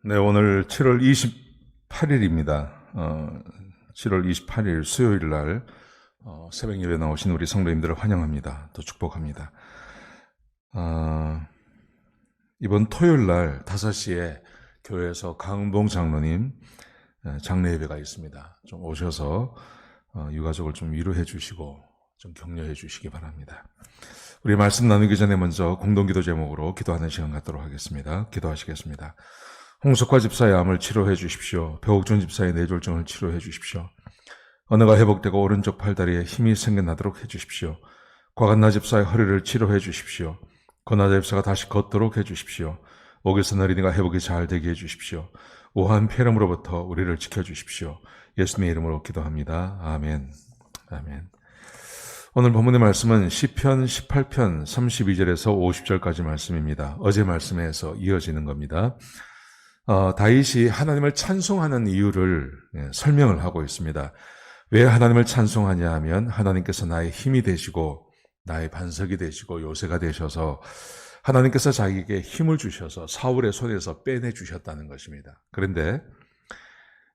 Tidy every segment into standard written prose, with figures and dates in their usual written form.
네, 오늘 7월 28일입니다. 7월 28일 수요일 날 새벽 예배 나오신 우리 성도님들을 환영합니다. 또 축복합니다. 이번 토요일 날 5시에 교회에서 강은봉 장로님 장례 예배가 있습니다. 좀 오셔서 유가족을 좀 위로해 주시고 좀 격려해 주시기 바랍니다. 우리 말씀 나누기 전에 먼저 공동기도 제목으로 기도하는 시간 갖도록 하겠습니다. 기도하시겠습니다. 홍석화 집사의 암을 치료해 주십시오. 배옥준 집사의 뇌졸중을 치료해 주십시오. 언어가 회복되고 오른쪽 팔다리에 힘이 생겨나도록 해 주십시오. 곽한나 집사의 허리를 치료해 주십시오. 권하자 집사가 다시 걷도록 해 주십시오. 옥에서 어린이가 회복이 잘 되게 해 주십시오. 우한 폐렴으로부터 우리를 지켜주십시오. 예수님의 이름으로 기도합니다. 아멘. 아멘. 오늘 본문의 말씀은 시편 18편 32절에서 50절까지 말씀입니다. 어제 말씀에서 이어지는 겁니다. 다윗이 하나님을 찬송하는 이유를 설명을 하고 있습니다. 왜 하나님을 찬송하냐 하면 하나님께서 나의 힘이 되시고 나의 반석이 되시고 요새가 되셔서 하나님께서 자기에게 힘을 주셔서 사울의 손에서 빼내 주셨다는 것입니다. 그런데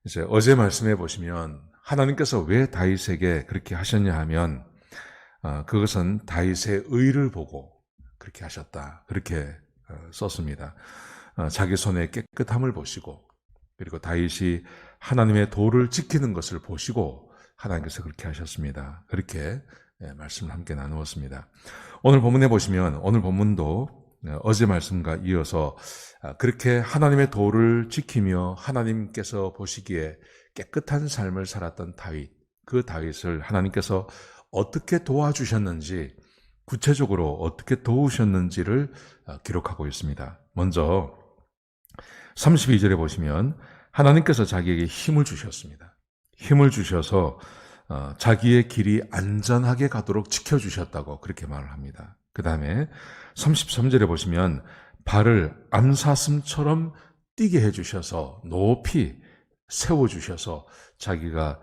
이제 어제 말씀해 보시면 하나님께서 왜 다윗에게 그렇게 하셨냐 하면 그것은 다윗의 의를 보고 그렇게 하셨다. 그렇게 썼습니다. 자기 손의 깨끗함을 보시고 그리고 다윗이 하나님의 도를 지키는 것을 보시고 하나님께서 그렇게 하셨습니다. 그렇게 말씀을 함께 나누었습니다. 오늘 본문에 보시면 오늘 본문도 어제 말씀과 이어서 그렇게 하나님의 도를 지키며 하나님께서 보시기에 깨끗한 삶을 살았던 다윗, 그 다윗을 하나님께서 어떻게 도와주셨는지 구체적으로 어떻게 도우셨는지를 기록하고 있습니다. 먼저 32절에 보시면 하나님께서 자기에게 힘을 주셨습니다. 힘을 주셔서 자기의 길이 안전하게 가도록 지켜주셨다고 그렇게 말을 합니다. 그 다음에 33절에 보시면 발을 암사슴처럼 뛰게 해주셔서 높이 세워주셔서 자기가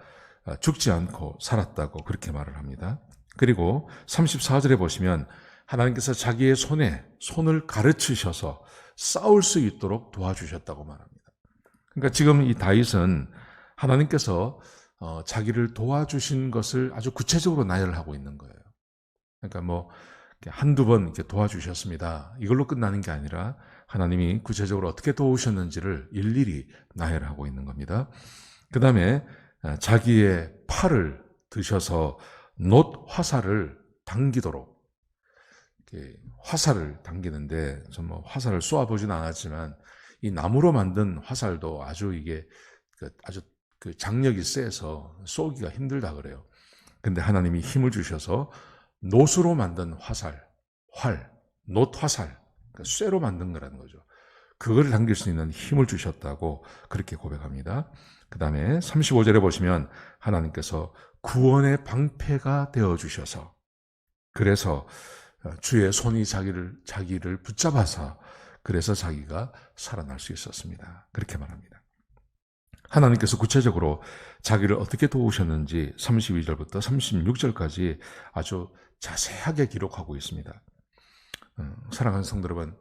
죽지 않고 살았다고 그렇게 말을 합니다. 그리고 34절에 보시면 하나님께서 자기의 손을 가르치셔서 싸울 수 있도록 도와주셨다고 말합니다. 그러니까 지금 이 다윗은 하나님께서 자기를 도와주신 것을 아주 구체적으로 나열하고 있는 거예요. 그러니까 뭐 한두 번 이렇게 도와주셨습니다. 이걸로 끝나는 게 아니라 하나님이 구체적으로 어떻게 도우셨는지를 일일이 나열하고 있는 겁니다. 그 다음에 자기의 팔을 드셔서 놋 화살을 당기도록 화살을 당기는데 전 뭐 화살을 쏘아보진 않았지만 이 나무로 만든 화살도 아주 장력이 세서 쏘기가 힘들다 그래요. 근데 하나님이 힘을 주셔서 놋으로 만든 놋 화살, 그러니까 쇠로 만든 거라는 거죠. 그걸 당길 수 있는 힘을 주셨다고 그렇게 고백합니다. 그 다음에 35절에 보시면 하나님께서 구원의 방패가 되어주셔서 그래서 주의 손이 자기를 붙잡아서 그래서 자기가 살아날 수 있었습니다. 그렇게 말합니다. 하나님께서 구체적으로 자기를 어떻게 도우셨는지 32절부터 36절까지 아주 자세하게 기록하고 있습니다. 사랑하는 성도 여러분,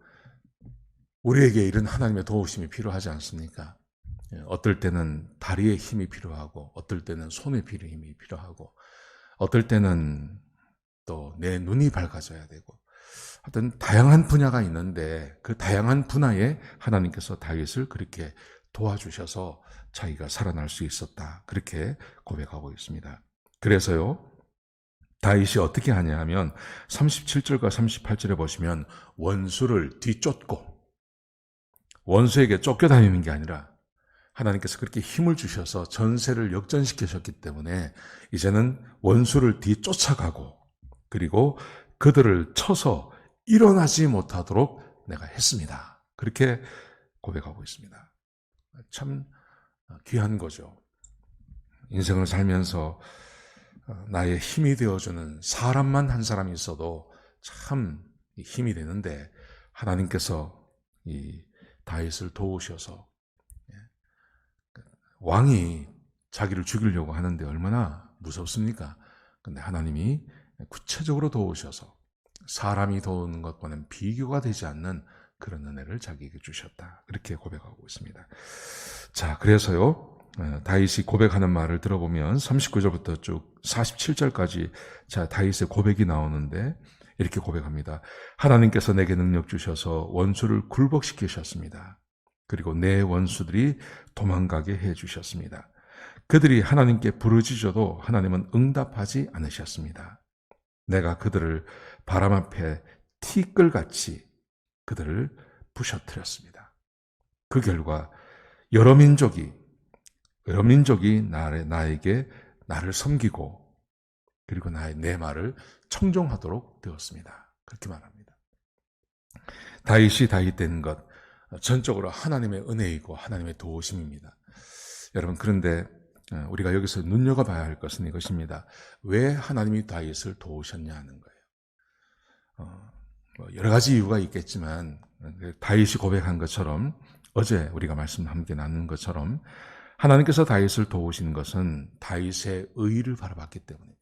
우리에게 이런 하나님의 도우심이 필요하지 않습니까? 어떨 때는 다리에 힘이 필요하고 어떨 때는 손에 힘이 필요하고 어떨 때는 또 내 눈이 밝아져야 되고 어떤 다양한 분야가 있는데 그 다양한 분야에 하나님께서 다윗을 그렇게 도와주셔서 자기가 살아날 수 있었다. 그렇게 고백하고 있습니다. 그래서요, 다윗이 어떻게 하냐 하면 37절과 38절에 보시면 원수를 뒤쫓고 원수에게 쫓겨다니는 게 아니라 하나님께서 그렇게 힘을 주셔서 전세를 역전시키셨기 때문에 이제는 원수를 뒤쫓아가고 그리고 그들을 쳐서 일어나지 못하도록 내가 했습니다. 그렇게 고백하고 있습니다. 참 귀한 거죠. 인생을 살면서 나의 힘이 되어주는 사람만 한 사람이 있어도 참 힘이 되는데 하나님께서 이 다윗을 도우셔서 왕이 자기를 죽이려고 하는데 얼마나 무섭습니까? 근데 하나님이 구체적으로 도우셔서 사람이 도우는 것과는 비교가 되지 않는 그런 은혜를 자기에게 주셨다. 그렇게 고백하고 있습니다. 자, 그래서요, 다윗이 고백하는 말을 들어보면 39절부터 쭉 47절까지 자, 다윗의 고백이 나오는데 이렇게 고백합니다. 하나님께서 내게 능력 주셔서 원수를 굴복시키셨습니다. 그리고 내 원수들이 도망가게 해 주셨습니다. 그들이 하나님께 부르짖어도 하나님은 응답하지 않으셨습니다. 내가 그들을 바람 앞에 티끌같이 그들을 부셔뜨렸습니다. 그 결과 여러 민족이 나에게 나를 섬기고 그리고 내 말을 청종하도록 되었습니다. 그렇게 말합니다. 다윗이 다윗된 것 전적으로 하나님의 은혜이고 하나님의 도우심입니다. 여러분, 그런데 우리가 여기서 눈여겨봐야 할 것은 이것입니다. 왜 하나님이 다윗을 도우셨냐 하는 거예요. 여러 가지 이유가 있겠지만 다윗이 고백한 것처럼 어제 우리가 말씀 함께 나눈 것처럼 하나님께서 다윗을 도우신 것은 다윗의 의를 바라봤기 때문입니다.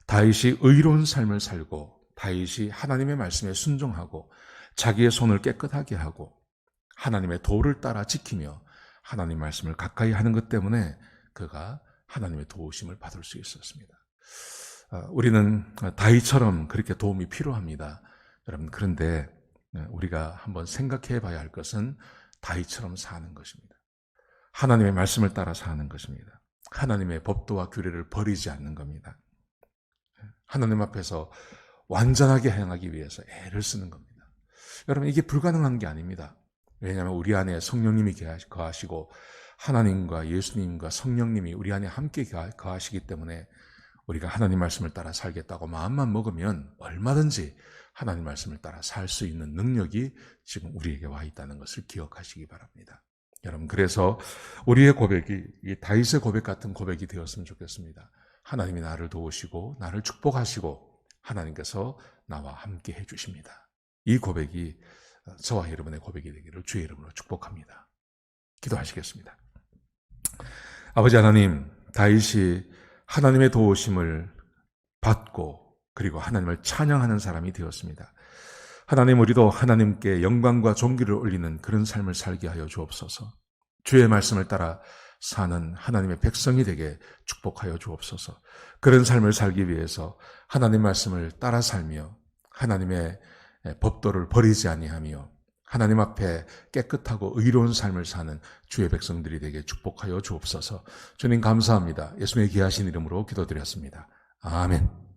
다윗이 의로운 삶을 살고 다윗이 하나님의 말씀에 순종하고 자기의 손을 깨끗하게 하고 하나님의 도를 따라 지키며 하나님 말씀을 가까이 하는 것 때문에 그가 하나님의 도우심을 받을 수 있었습니다. 우리는 다윗처럼 그렇게 도움이 필요합니다. 여러분, 그런데 우리가 한번 생각해 봐야 할 것은 다윗처럼 사는 것입니다. 하나님의 말씀을 따라 사는 것입니다. 하나님의 법도와 규례를 버리지 않는 겁니다. 하나님 앞에서 완전하게 행하기 위해서 애를 쓰는 겁니다. 여러분, 이게 불가능한 게 아닙니다. 왜냐하면 우리 안에 성령님이 거하시고 하나님과 예수님과 성령님이 우리 안에 함께 거하시기 때문에 우리가 하나님 말씀을 따라 살겠다고 마음만 먹으면 얼마든지 하나님 말씀을 따라 살 수 있는 능력이 지금 우리에게 와 있다는 것을 기억하시기 바랍니다. 여러분, 그래서 우리의 고백이 이 다윗의 고백 같은 고백이 되었으면 좋겠습니다. 하나님이 나를 도우시고 나를 축복하시고 하나님께서 나와 함께 해주십니다. 이 고백이 저와 여러분의 고백이 되기를 주의 이름으로 축복합니다. 기도하시겠습니다. 아버지 하나님, 다윗이 하나님의 도우심을 받고 그리고 하나님을 찬양하는 사람이 되었습니다. 하나님, 우리도 하나님께 영광과 존귀를 올리는 그런 삶을 살게 하여 주옵소서. 주의 말씀을 따라 사는 하나님의 백성이 되게 축복하여 주옵소서. 그런 삶을 살기 위해서 하나님 말씀을 따라 살며 하나님의 법도를 버리지 아니하며 하나님 앞에 깨끗하고 의로운 삶을 사는 주의 백성들이 되게 축복하여 주옵소서. 주님 감사합니다. 예수님의 귀하신 이름으로 기도드렸습니다. 아멘.